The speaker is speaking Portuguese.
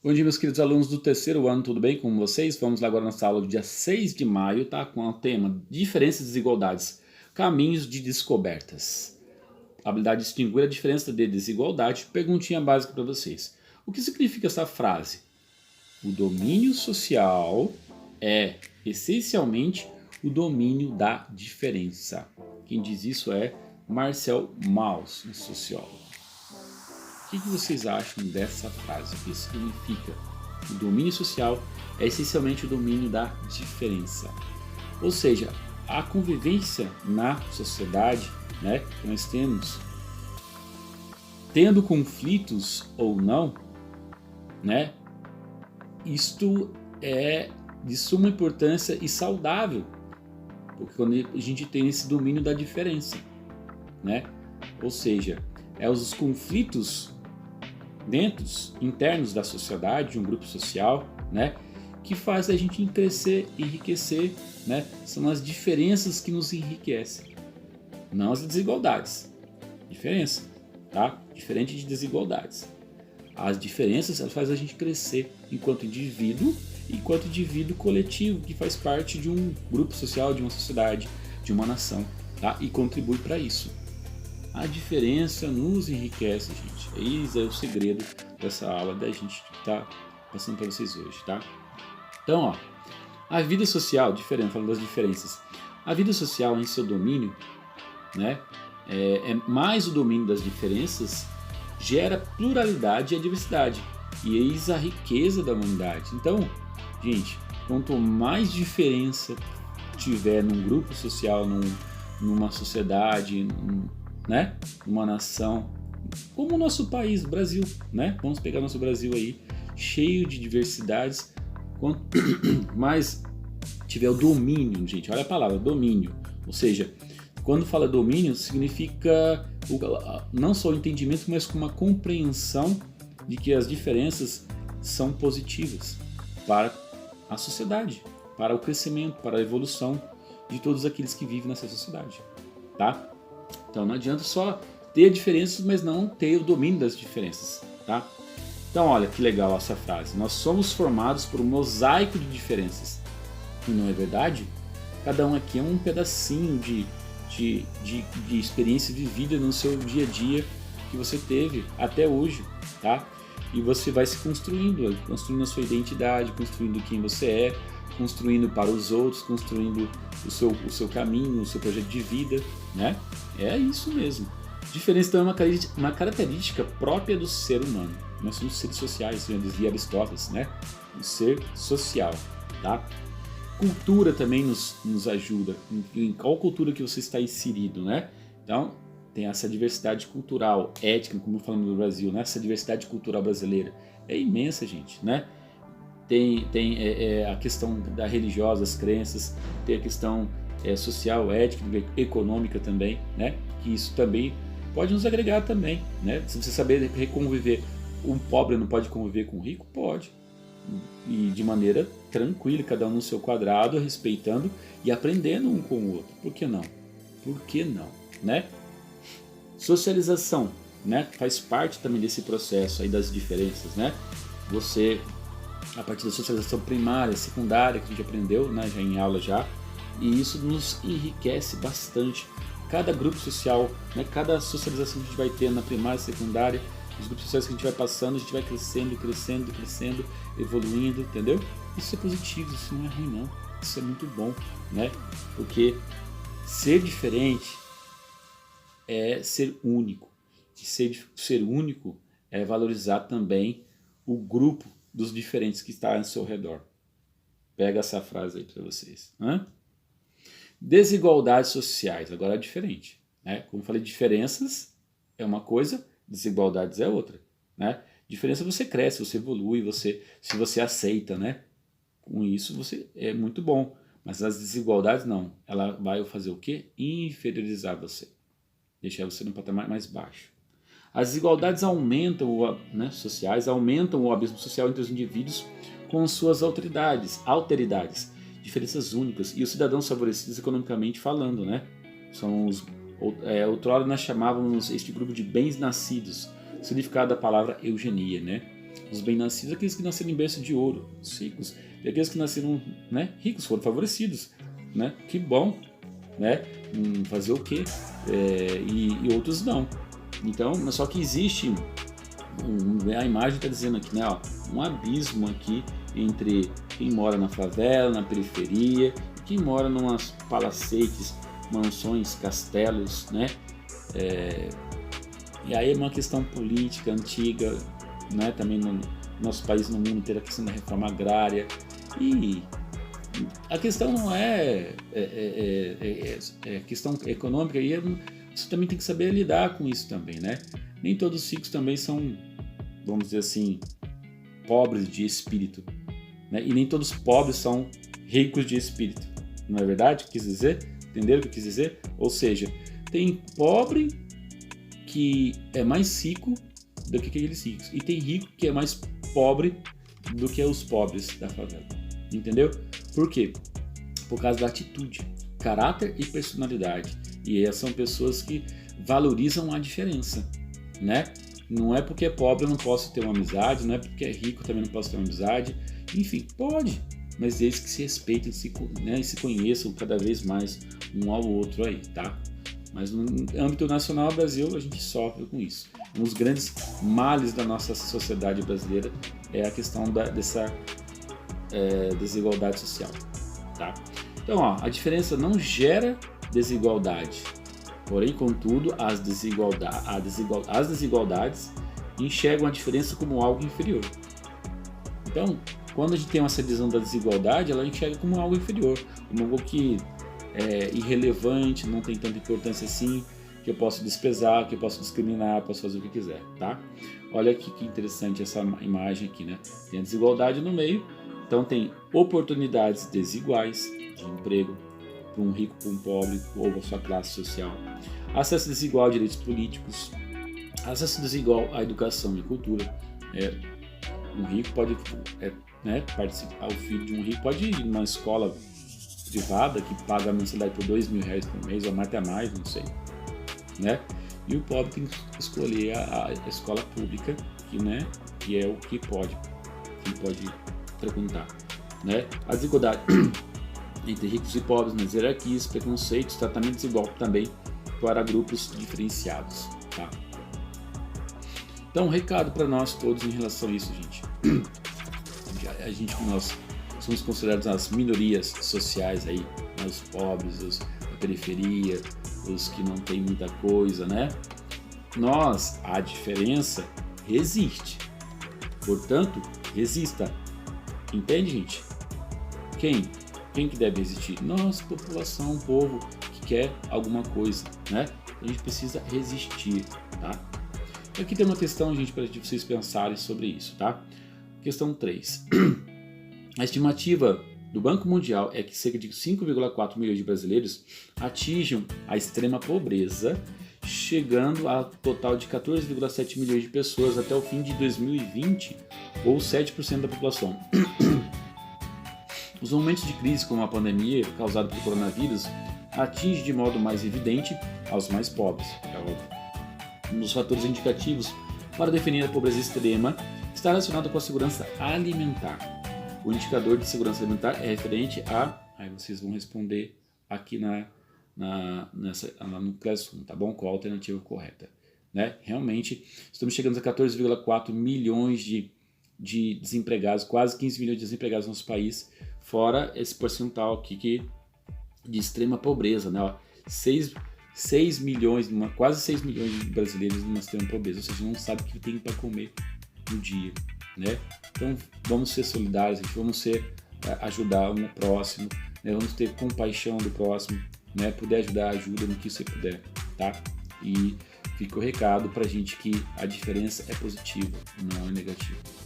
Bom dia, meus queridos alunos do terceiro ano, tudo bem com vocês? Vamos lá agora na nossa aula do dia 6 de maio, tá? Com o tema Diferenças e Desigualdades, Caminhos de Descobertas. Habilidade de distinguir a diferença de desigualdade. Perguntinha básica para vocês. O que significa essa frase? O domínio social é, essencialmente, o domínio da diferença. Quem diz isso é Marcel Mauss, um sociólogo. O que vocês acham dessa frase? O que significa? O domínio social é essencialmente o domínio da diferença. Ou seja, a convivência na sociedade, né, que nós temos, tendo conflitos ou não, né, isto é de suma importância e saudável, porque quando a gente tem esse domínio da diferença, né, ou seja, os conflitos internos da sociedade, de um grupo social, né, que faz a gente crescer, enriquecer, né, são as diferenças que nos enriquecem, não as desigualdades. Diferença, tá? Diferente de desigualdades. As diferenças elas fazem a gente crescer enquanto indivíduo coletivo que faz parte de um grupo social, de uma sociedade, de uma nação, tá? E contribui para isso. A diferença nos enriquece, gente. Esse é o segredo dessa aula da gente tá passando para vocês hoje, tá? Então, ó, a vida social, falando das diferenças, a vida social em seu domínio, né, é mais o domínio das diferenças, gera pluralidade e a diversidade, e eis a riqueza da humanidade. Então, gente, quanto mais diferença tiver num grupo social, numa sociedade, né, numa nação, como o nosso país, o Brasil, né? Vamos pegar nosso Brasil aí, cheio de diversidades. Quanto mais tiver o domínio, gente, olha a palavra, domínio. Ou seja, quando fala domínio, significa não só o entendimento, mas com uma compreensão de que as diferenças são positivas para a sociedade, para o crescimento, para a evolução de todos aqueles que vivem nessa sociedade, tá? Então não adianta só ter diferenças, mas não ter o domínio das diferenças, tá? Então olha que legal essa frase. Nós somos formados por um mosaico de diferenças. E não é verdade? Cada um aqui é um pedacinho de experiência vivida no seu dia a dia que você teve até hoje, tá? E você vai se construindo a sua identidade, construindo quem você é, construindo para os outros, construindo o seu caminho, o seu projeto de vida, né? É isso mesmo. Diferença então é uma característica própria do ser humano. Nós somos seres sociais, já dizia Aristóteles, né? Um ser social, tá? Cultura também nos ajuda. Em qual cultura que você está inserido, né? Então, tem essa diversidade cultural, étnica, como falamos no Brasil, né? Essa diversidade cultural brasileira é imensa, gente, né? Tem a questão da religiosa, as crenças, tem a questão social, ética, econômica também, né? Que isso também pode nos agregar também, né? Se você saber conviver, um pobre não pode conviver com um rico? Pode. E de maneira tranquila, cada um no seu quadrado, respeitando e aprendendo um com o outro. Por que não? Por que não, né? Socialização, né? Faz parte também desse processo aí das diferenças, né? Você, a partir da socialização primária, secundária, que a gente aprendeu, né, já em aula já, e isso nos enriquece bastante. Cada grupo social, né, cada socialização que a gente vai ter na primária, secundária, os grupos sociais que a gente vai passando, a gente vai crescendo, evoluindo, entendeu? Isso é positivo, isso não é ruim não, isso é muito bom, né? Porque ser diferente é ser único, e ser único é valorizar também o grupo dos diferentes que está ao seu redor. Pega essa frase aí para vocês. Desigualdades sociais, agora é diferente, né? Como eu falei, diferenças é uma coisa, desigualdades é outra, né? Diferença você cresce, você evolui, se você aceita, né? Com isso você é muito bom, mas as desigualdades não, ela vai fazer o quê? Inferiorizar você, deixar você num patamar mais baixo. As desigualdades aumentam, né, sociais, aumentam o abismo social entre os indivíduos com suas alteridades, diferenças únicas, e os cidadãos favorecidos economicamente falando, né? São outrora nós chamávamos este grupo de bens nascidos, significado da palavra eugenia, né? Os bem-nascidos, aqueles que nasceram em berço de ouro, os ricos. E aqueles que nasceram, né, ricos, foram favorecidos, né? Que bom, né? Fazer o quê? E outros não. Então, só que existe, a imagem está dizendo aqui, né, ó, um abismo aqui entre quem mora na favela, na periferia, e quem mora numas palacetes, mansões, castelos, né? E aí é uma questão política antiga, né? Também no nosso país, no mundo inteiro, a questão da reforma agrária. E a questão não é questão econômica, e você também tem que saber lidar com isso também, né? Nem todos os ricos também são, vamos dizer assim, pobres de espírito, né? E nem todos os pobres são ricos de espírito, não é verdade? Quis dizer? Entenderam o que eu quis dizer? Ou seja, tem pobre que é mais rico do que aqueles ricos, e tem rico que é mais pobre do que os pobres da favela, entendeu? Por quê? Por causa da atitude, caráter e personalidade. E são pessoas que valorizam a diferença, né? Não é porque é pobre eu não posso ter uma amizade, não é porque é rico também não posso ter uma amizade. Enfim, pode, mas desde que se respeitem, né, e se conheçam cada vez mais um ao outro aí, tá? Mas no âmbito nacional, o Brasil, a gente sofre com isso. Um dos grandes males da nossa sociedade brasileira é a questão dessa desigualdade social, tá? Então, ó, a diferença não gera desigualdade, porém, contudo, as desigualdades enxergam a diferença como algo inferior. Então, quando a gente tem essa visão da desigualdade, ela enxerga como algo inferior, como algo que é irrelevante, não tem tanta importância assim, que eu posso desprezar, que eu posso discriminar, posso fazer o que quiser, tá? Olha aqui que interessante essa imagem aqui, né? Tem a desigualdade no meio, então tem oportunidades desiguais de emprego para um rico, para um pobre, ou a sua classe social, acesso desigual a direitos políticos, acesso desigual à educação e cultura. Um rico pode participar, o filho de um rico pode ir numa escola privada que paga a mensalidade por R$2.000 por mês, ou até mais, não sei, né? E o pobre tem que escolher a escola pública, que é o que pode frequentar, né? A desigualdade entre ricos e pobres nas hierarquias, preconceitos, tratamento desigual também para grupos diferenciados, tá? Então, um recado para nós todos em relação a isso, gente. Nós somos considerados as minorias sociais aí, né? Os pobres, a periferia, os que não tem muita coisa, né? A diferença resiste. Portanto, resista. Entende, gente? Quem que deve existir? Nós, população, um povo que quer alguma coisa, né? A gente precisa resistir, tá? Aqui tem uma questão, gente, para vocês pensarem sobre isso, tá? Questão 3. A estimativa do Banco Mundial é que cerca de 5,4 milhões de brasileiros atinjam a extrema pobreza, chegando a total de 14,7 milhões de pessoas até o fim de 2020, ou 7% da população. Os momentos de crise como a pandemia causada pelo coronavírus atingem de modo mais evidente aos mais pobres. Um dos fatores indicativos para definir a pobreza extrema está relacionado com a segurança alimentar. O indicador de segurança alimentar é referente a... Aí vocês vão responder aqui no Classroom, tá bom? Qual a alternativa correta, né? Realmente, estamos chegando a 14,4 milhões de desempregados, quase 15 milhões de desempregados no nosso país, fora esse percentual aqui de extrema pobreza, né? Ó, 6 milhões, quase 6 milhões de brasileiros numa extrema pobreza, ou seja, não sabe o que tem para comer no dia, né? Então, vamos ser solidários, gente, vamos ajudar um próximo, né? Vamos ter compaixão do próximo, né? Puder ajudar, ajuda no que você puder, tá? E fica o recado pra gente que a diferença é positiva, não é negativa.